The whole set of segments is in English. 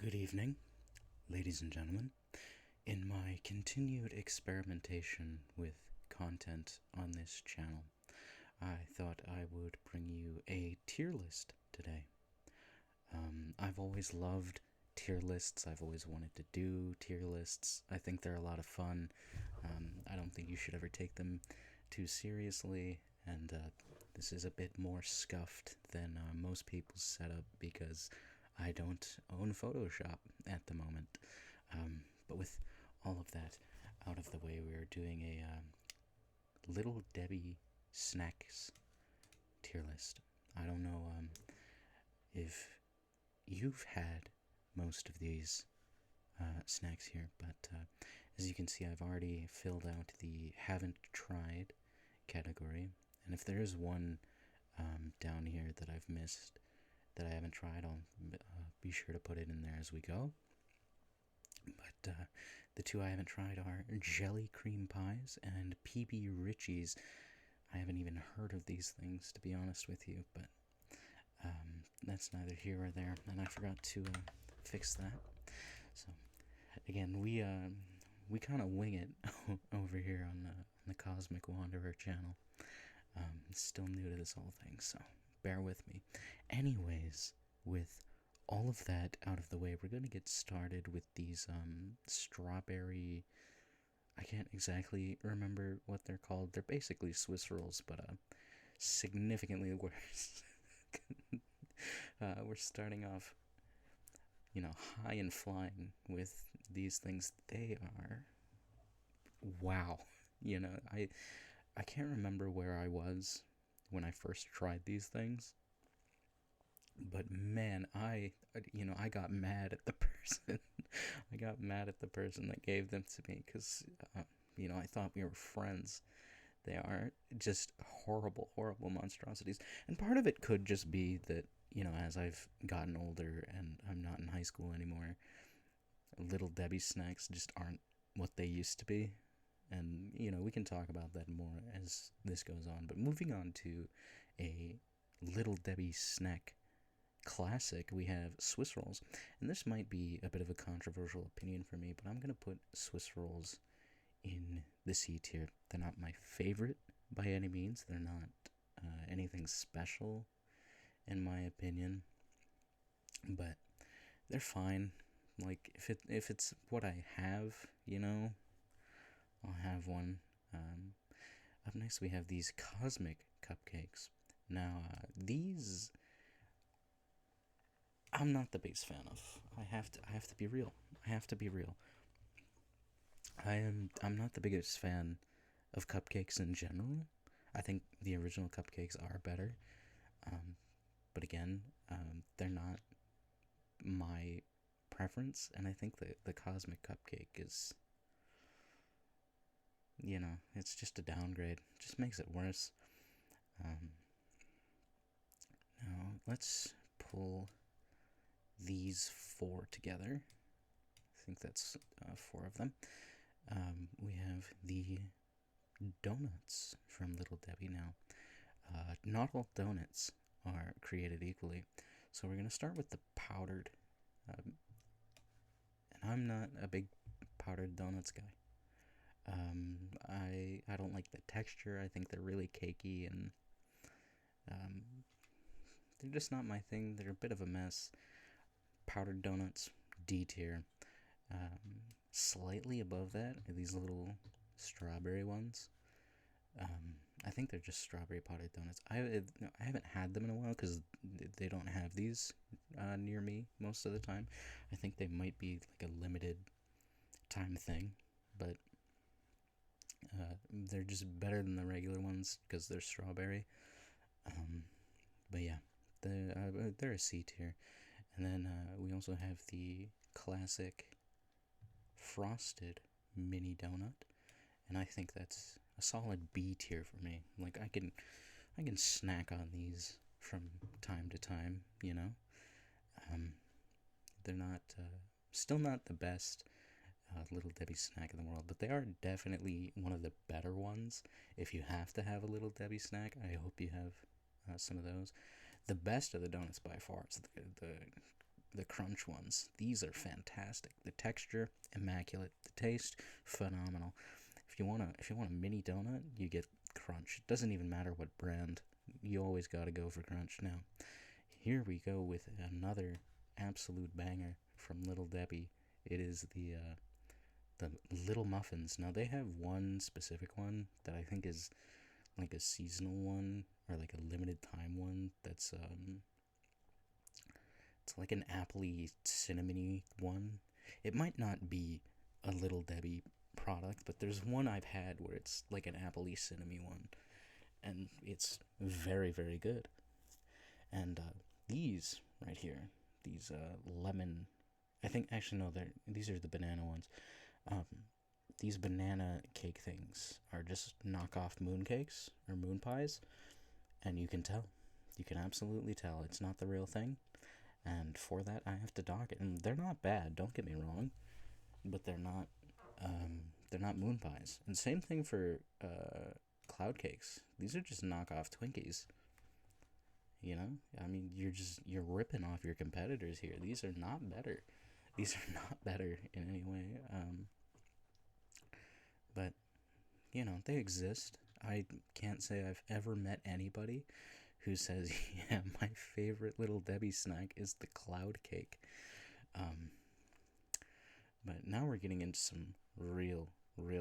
Good evening, ladies and gentlemen. In my continued experimentation with content on this channel, I thought I would bring you a tier list today. I've always loved tier lists. I've always wanted to do tier lists. I think they're a lot of fun. I don't think you should ever take them too seriously, and this is a bit more scuffed than most people's setup because I don't own Photoshop at the moment. But with all of that out of the way, we're doing a Little Debbie snacks tier list. I don't know if you've had most of these snacks here, but as you can see, I've already filled out the haven't tried category. And if there is one down here that I've missed that I haven't tried, I'll be sure to put it in there as we go. But the two I haven't tried are jelly cream pies and PB Richie's. I haven't even heard of these things, to be honest with you, but that's neither here or there, and I forgot to fix that. So again, we kind of wing it over here on the Cosmic Wanderer channel. Still new to this whole thing, so bear with me. Anyways, with all of that out of the way, we're going to get started with these strawberry. I can't exactly remember what they're called. They're basically Swiss rolls, but significantly worse. We're starting off, high and flying with these things. They are wow. I can't remember where I was when I first tried these things, but man, I got mad at the person. I got mad at the person that gave them to me because, I thought we were friends. They are just horrible, horrible monstrosities. And part of it could just be that, as I've gotten older and I'm not in high school anymore, Little Debbie snacks just aren't what they used to be. And, we can talk about that more as this goes on. But moving on to a Little Debbie snack classic, we have Swiss rolls. And this might be a bit of a controversial opinion for me, but I'm going to put Swiss rolls in the C tier. They're not my favorite by any means. They're not anything special, in my opinion. But they're fine. Like, if it's what I have, I'll have one. Up next, we have these cosmic cupcakes. Now, these I'm not the biggest fan of. I have to be real. I have to be real. I'm not the biggest fan of cupcakes in general. I think the original cupcakes are better. But again, they're not my preference, and I think the cosmic cupcake is, it's just a downgrade. It just makes it worse. Now, let's pull these four together. I think that's four of them. We have the donuts from Little Debbie now. Not all donuts are created equally, so we're going to start with the powdered. And I'm not a big powdered donuts guy. I don't like the texture. I think they're really cakey, and they're just not my thing. They're a bit of a mess. Powdered donuts, D tier. Slightly above that are these little strawberry ones. I think they're just strawberry powdered donuts. I haven't had them in a while because they don't have these near me most of the time. I think they might be like a limited time thing, but they're just better than the regular ones because they're strawberry. But yeah, they're a C tier. And then we also have the classic frosted mini donut, and I think that's a solid B tier for me. Like I can snack on these from time to time. They're not still not the best Little Debbie snack in the world, but they are definitely one of the better ones. If you have to have a Little Debbie snack, I hope you have some of those. The best of the donuts by far is the the crunch ones. These are fantastic. The texture, immaculate. The taste, phenomenal. If you want a mini donut, you get Crunch. It doesn't even matter what brand. You always gotta go for Crunch. Now, here we go with another absolute banger from Little Debbie. It is the Little Muffins. Now they have one specific one that I think is like a seasonal one or like a limited time one. That's it's like an appley cinnamony one. It might not be a Little Debbie product, but there's one I've had where it's like an appley cinnamony one, and it's very, very good. And these right here, these lemon, I think actually no, these are the banana ones. Um, these banana cake things are just knockoff moon cakes or moon pies, and you can tell. You can absolutely tell it's not the real thing, and for that I have to dock it. And they're not bad, don't get me wrong, but they're not moon pies. And same thing for cloud cakes. These are just knockoff Twinkies. You know, I mean, you're ripping off your competitors here. These are not better. These are not better in any way. But you know, they exist. I can't say I've ever met anybody who says, "Yeah, my favorite Little Debbie snack is the cloud cake." But now we're getting into some real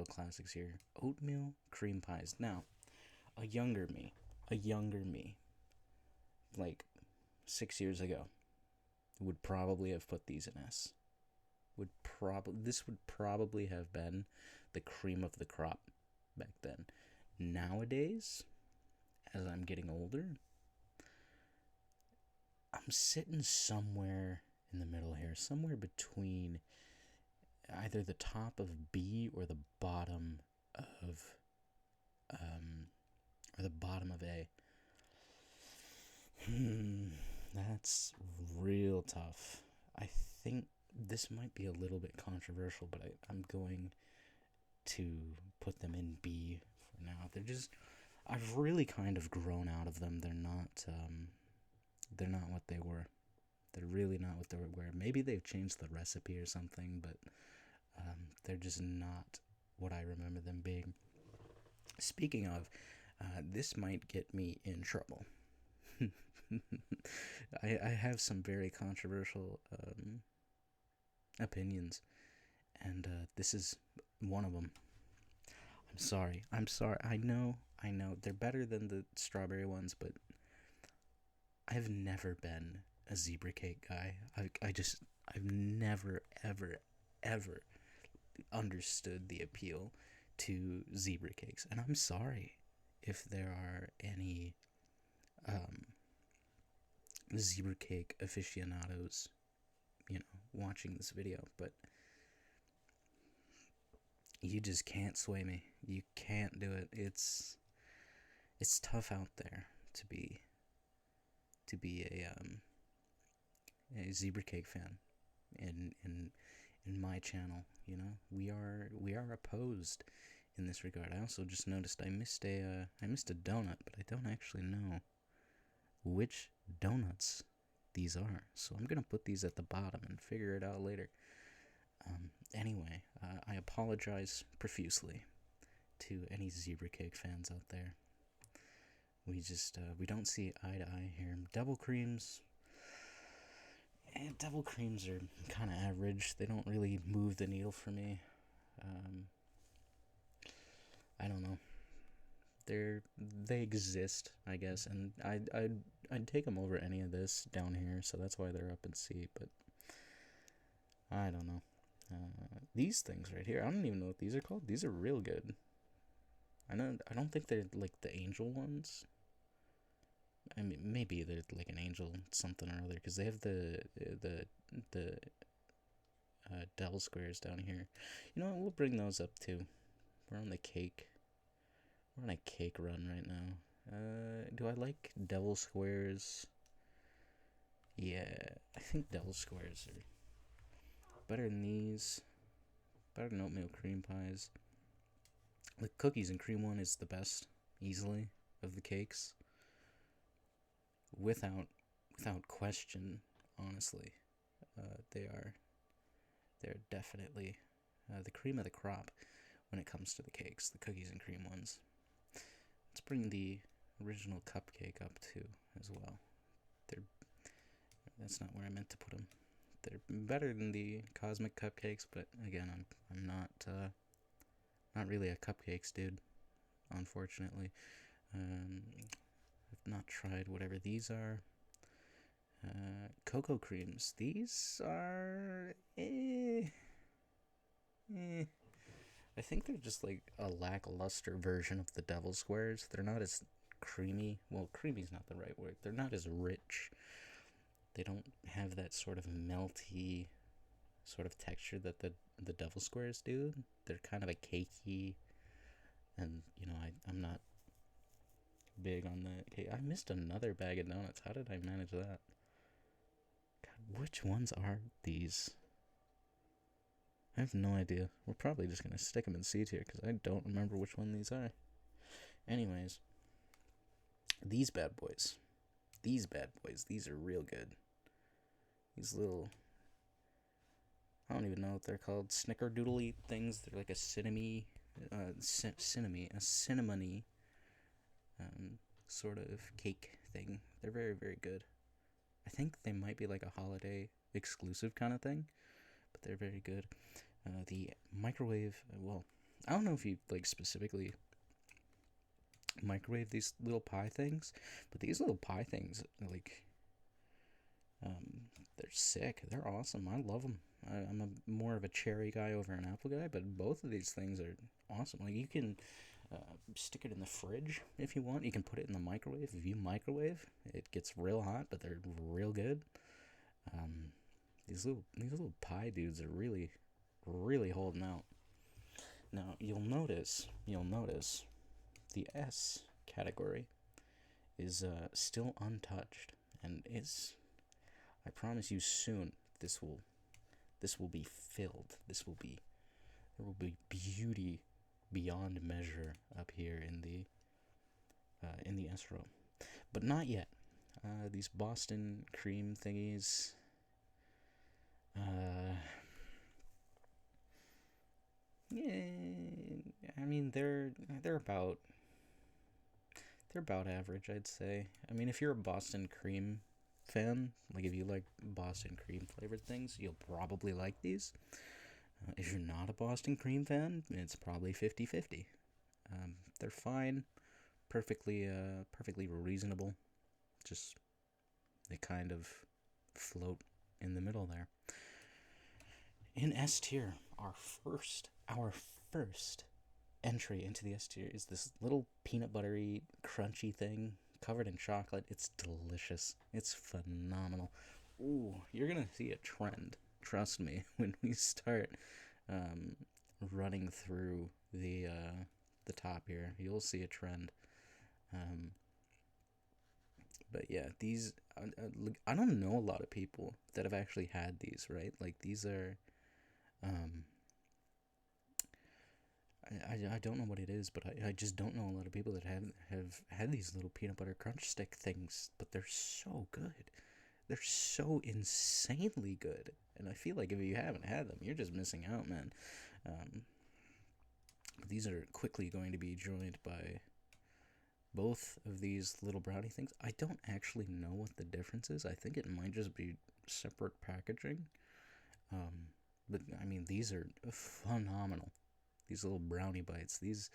classics here. Oatmeal cream pies. Now, a younger me, like 6 years ago, would probably have put these in S. This would probably have been the cream of the crop back then. Nowadays, as I'm getting older, I'm sitting somewhere in the middle here, somewhere between either the top of B or the bottom of A. That's real tough. I think this might be a little bit controversial, but I'm going to put them in B for now. I've really kind of grown out of them. They're not what they were. They're really not what they were. Maybe they've changed the recipe or something, but they're just not what I remember them being. Speaking of, this might get me in trouble. I have some very controversial opinions, and this is one of them. I'm sorry. I know. They're better than the strawberry ones, but I've never been a zebra cake guy. I've never, ever understood the appeal to zebra cakes. And I'm sorry if there are any zebra cake aficionados, watching this video, but you just can't sway me. You can't do it. It's tough out there to be a zebra cake fan in my channel. We are opposed in this regard. I also just noticed I missed a donut, but I don't actually know which donuts these are, so I'm gonna put these at the bottom and figure it out later. Anyway, I apologize profusely to any zebra cake fans out there. We don't see eye to eye here. Double creams are kind of average. They don't really move the needle for me. I don't know. They exist, I guess, and I'd take them over any of this down here, so that's why they're up in C. But I don't know. These things right here, I don't even know what these are called. These are real good. I don't think they're like the angel ones. I mean, maybe they're like an angel something or other, because they have the devil squares down here. You know what? We'll bring those up too. We're on a cake run right now. Do I like devil squares? Yeah, I think devil squares are better than these. Better than oatmeal cream pies. The cookies and cream one is the best, easily, of the cakes. Without question, honestly. they're definitely the cream of the crop when it comes to the cakes, the cookies and cream ones. Let's bring the original cupcake up too as well. That's not where I meant to put them. They're better than the cosmic cupcakes, but again, I'm not really a cupcakes dude, unfortunately. I've not tried whatever these are. Cocoa creams. These are I think they're just like a lackluster version of the Devil Squares. They're not as creamy. Well, creamy's not the right word. They're not as rich. They don't have that sort of melty sort of texture that the Devil Squares do. They're kind of a cakey, and I'm not big on the cake. I missed another bag of donuts. How did I manage that? God, which ones are these? I have no idea. We're probably just going to stick them in C tier because I don't remember which one these are. Anyways, these bad boys. These are real good. These little, I don't even know what they're called, snickerdoodly things. They're like a cinnamony sort of cake thing. They're very, very good. I think they might be like a holiday exclusive kind of thing, but they're very good. The microwave, well, I don't know if you like specifically microwave these little pie things, but these little pie things, like, they're sick. They're awesome. I love them. I'm more of a cherry guy over an apple guy, but both of these things are awesome. Like, you can stick it in the fridge if you want. You can put it in the microwave. If you microwave, it gets real hot, but they're real good. These little pie dudes are really, really holding out. Now you'll notice the S category is still untouched, and I promise you soon this will be filled. There will be beauty beyond measure up here in the S row, but not yet. These Boston cream thingies. Yeah, I mean they're about average, I'd say. I mean, if you're a Boston cream fan, like if you like Boston cream flavored things, you'll probably like these. If you're not a Boston cream fan, it's probably 50-50. They're fine, perfectly reasonable. Just they kind of float in the middle there. In S tier, our first entry into the S tier is this little peanut buttery, crunchy thing covered in chocolate. It's delicious. It's phenomenal. Ooh, you're gonna see a trend. Trust me, when we start running through the top here, you'll see a trend. But yeah, these I don't know a lot of people that have actually had these, right? Like, these are I don't know what it is, but I just don't know a lot of people that have had these little peanut butter crunch stick things, but they're so good. They're so insanely good. And I feel like if you haven't had them, you're just missing out, man. These are quickly going to be joined by both of these little brownie things. I don't actually know what the difference is. I think it might just be separate packaging. But I mean, these are phenomenal. These little brownie bites. These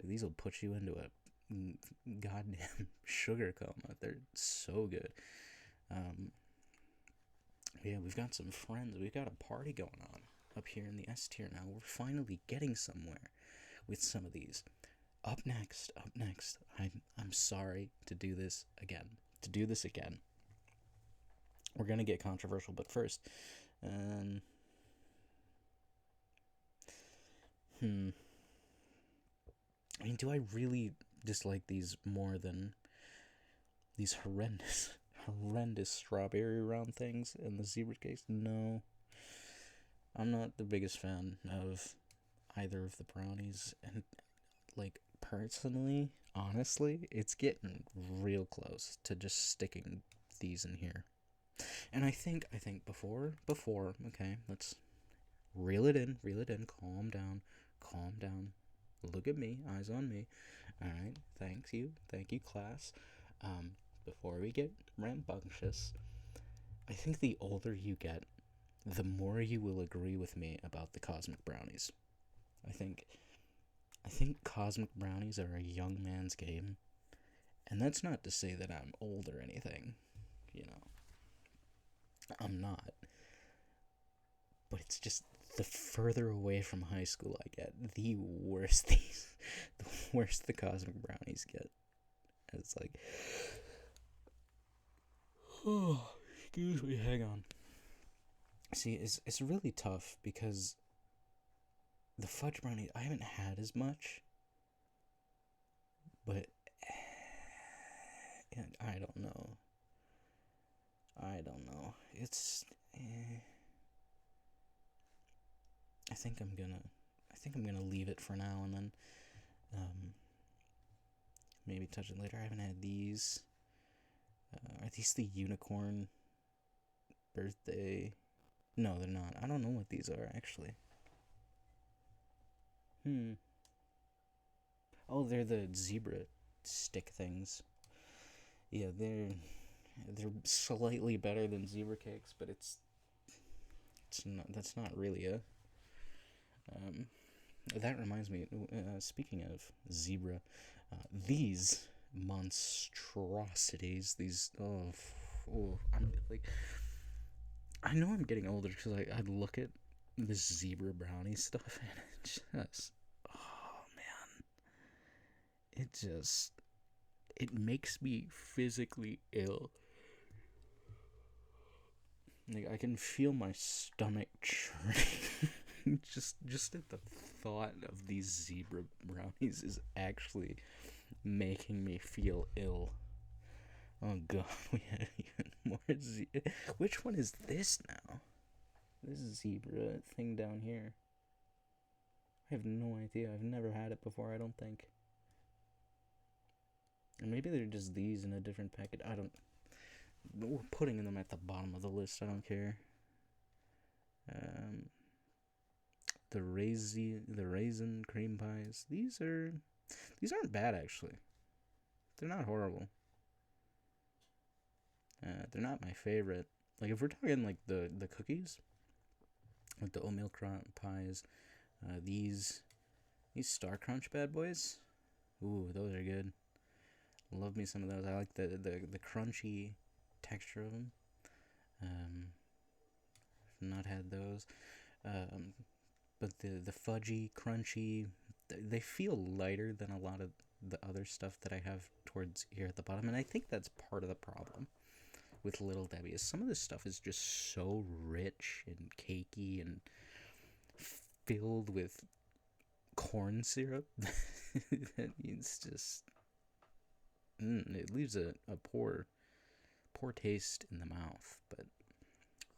will put you into a goddamn sugar coma. They're so good. Yeah, we've got some friends. We've got a party going on up here in the S tier now. We're finally getting somewhere with some of these. Up next, I'm sorry to do this again. We're gonna get controversial, but first, I mean, do I really dislike these more than these horrendous strawberry round things and the zebra cakes? No. I'm not the biggest fan of either of the brownies, and, like, personally, honestly, it's getting real close to just sticking these in here. And I think before, okay, let's reel it in, calm down. Look at me, eyes on me. All right, thank you, class. Um, Before we get rambunctious, I think the older you get, the more you will agree with me about the cosmic brownies. I think cosmic brownies are a young man's game, and that's not to say that I'm old or anything. You know, I'm not. But it's just the further away from high school I get, the worse the worse the cosmic brownies get. It's like, oh, excuse me, hang on. See, it's really tough because the fudge brownie I haven't had as much, but I don't know. It's. I think I'm gonna leave it for now and then um, maybe touch it later. I haven't had these. Are these the unicorn birthday? No, they're not. I don't know what these are actually. Oh, they're the zebra stick things. Yeah, they're slightly better than zebra cakes, but it's not. That's not really a. Um, that reminds me. Speaking of zebra, these monstrosities. These I'm like. I know I'm getting older because I look at this zebra brownie stuff and it just, oh man, it makes me physically ill. Like I can feel my stomach churning. just at the thought of these zebra brownies is actually making me feel ill. Oh god, we had even more. Which one is this now? This zebra thing down here. I have no idea. I've never had it before, I don't think. Or maybe they're just these in a different packet. I don't. We're putting them at the bottom of the list. I don't care. Um, the raisin cream pies. These aren't bad actually. They're not horrible. They're not my favorite. Like if we're talking like the cookies, like the oatmeal pies, these Star Crunch bad boys. Ooh, those are good. Love me some of those. I like the crunchy texture of them. I've not had those. Um, but the fudgy, crunchy, they feel lighter than a lot of the other stuff that I have towards here at the bottom, and I think that's part of the problem with Little Debbie. Is some of this stuff is just so rich and cakey and filled with corn syrup that it's just it leaves a poor taste in the mouth. But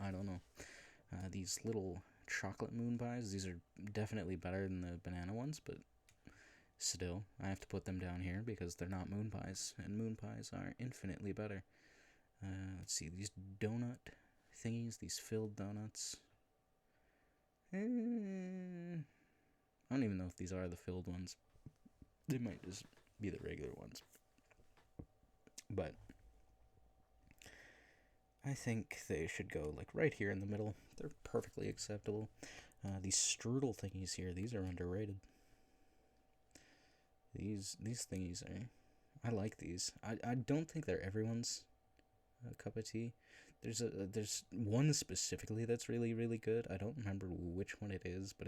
I don't know. These little chocolate moon pies, these are definitely better than the banana ones, but still, I have to put them down here because they're not moon pies, and moon pies are infinitely better. Let's see, these donut thingies, these filled donuts. I don't even know if these are the filled ones. They might just be the regular ones. But I think they should go like right here in the middle. They're perfectly acceptable. These strudel thingies here, these are underrated. These thingies are. I like these. I don't think they're everyone's cup of tea. There's one specifically that's really really good. I don't remember which one it is, but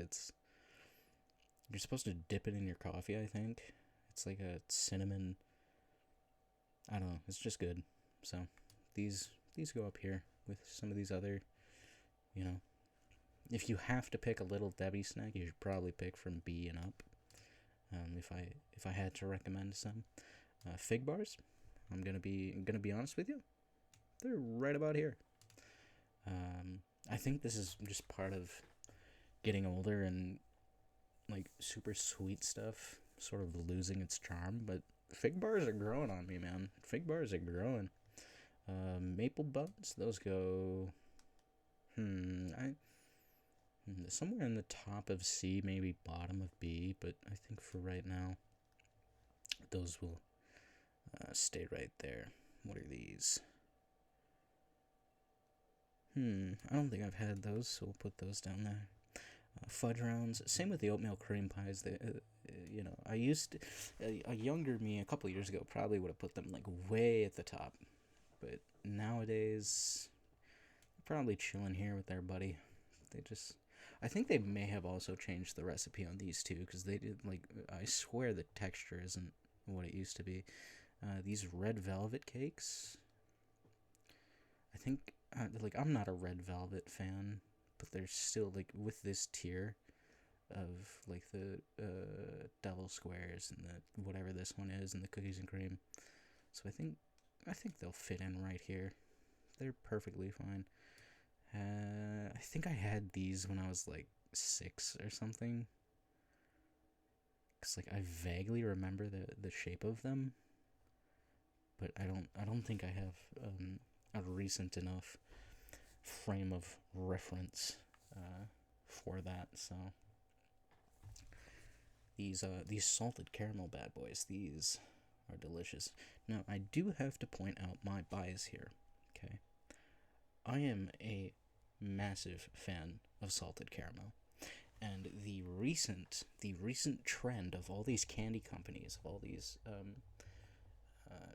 you're supposed to dip it in your coffee. I think it's like a cinnamon. I don't know. It's just good. So these go up here with some of these other. You know, if you have to pick a Little Debbie snack, you should probably pick from B and up. If I had to recommend some, fig bars, I'm gonna be honest with you, they're right about here. I think this is just part of getting older and like super sweet stuff sort of losing its charm. But fig bars are growing on me, man. Fig bars are growing. Maple buns, those go, somewhere in the top of C, maybe bottom of B, but I think for right now, those will stay right there. What are these? I don't think I've had those, so we'll put those down there. Fudge rounds, same with the oatmeal cream pies. They, I used to, a younger me a couple years ago probably would have put them like way at the top, but nowadays, they're probably chilling here with their buddy. I think they may have also changed the recipe on these two, because they did, like, I swear the texture isn't what it used to be. These red velvet cakes, I think, I'm not a red velvet fan, but they're still, like, with this tier of, like, the devil squares and the whatever this one is and the cookies and cream. So I think they'll fit in right here. They're perfectly fine. I think I had these when I was like 6 or something, cause like I vaguely remember the shape of them, but I don't think I have a recent enough frame of reference for that. So these salted caramel bad boys, these are delicious. Now I do have to point out my bias here. Okay, I am a massive fan of salted caramel, and the recent trend of all these candy companies, of all these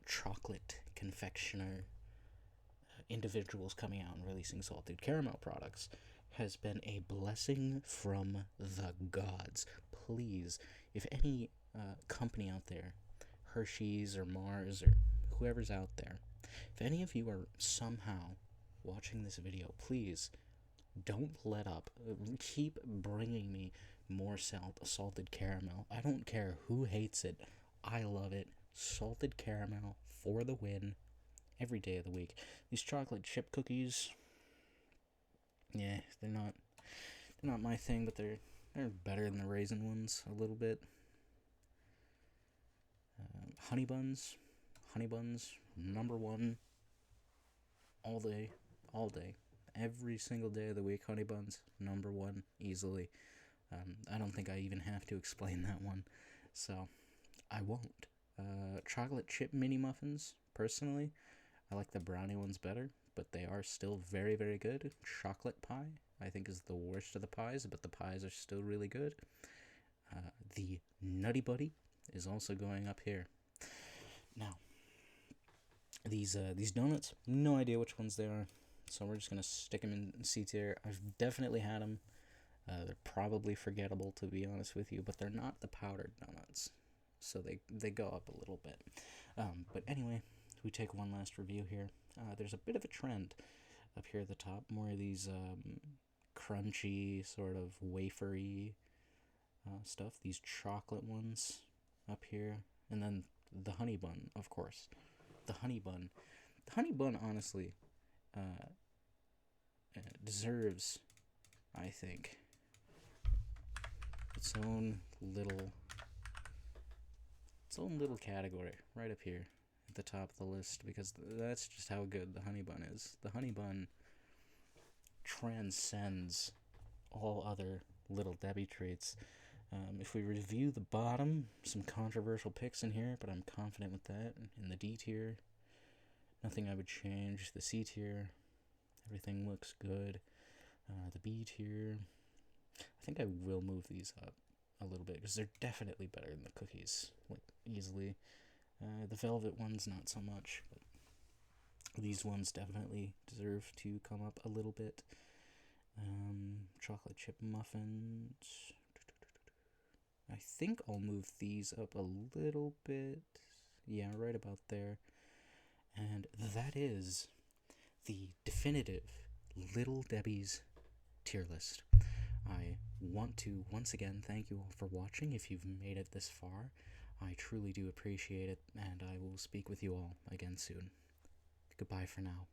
chocolate confectioner individuals coming out and releasing salted caramel products, has been a blessing from the gods. Please, if any company out there, Hershey's or Mars or whoever's out there, if any of you are somehow watching this video, please don't let up. Keep bringing me more salted caramel. I don't care who hates it. I love it. Salted caramel for the win every day of the week. These chocolate chip cookies, yeah, they're not my thing, but they're better than the raisin ones a little bit. Honey buns, number one, all day, every single day of the week. Honey buns, number one, easily. I don't think I even have to explain that one, so I won't. Chocolate chip mini muffins, personally, I like the brownie ones better, but they are still very, very good. Chocolate pie, I think, is the worst of the pies, but the pies are still really good. The Nutty Buddy is also going up here. Now, these donuts, no idea which ones they are, so we're just gonna stick them in C tier. I've definitely had them. They're probably forgettable, to be honest with you, but they're not the powdered donuts, so they go up a little bit. But anyway, we take one last review here. There's a bit of a trend up here at the top, more of these crunchy, sort of wafery stuff. These chocolate ones up here, and then the honey bun, of course. The honey bun, honestly, deserves, I think, its own little category right up here at the top of the list, because that's just how good the honey bun is. The honey bun transcends all other Little Debbie treats. If we review the bottom, some controversial picks in here, but I'm confident with that. In the D tier, nothing I would change. The C tier, everything looks good. The B tier, I think I will move these up a little bit, because they're definitely better than the cookies, like, easily. The velvet ones, not so much, but these ones definitely deserve to come up a little bit. Chocolate chip muffins, I think I'll move these up a little bit. Yeah, right about there. And that is the definitive Little Debbie's tier list. I want to once again thank you all for watching. If you've made it this far, I truly do appreciate it, and I will speak with you all again soon. Goodbye for now.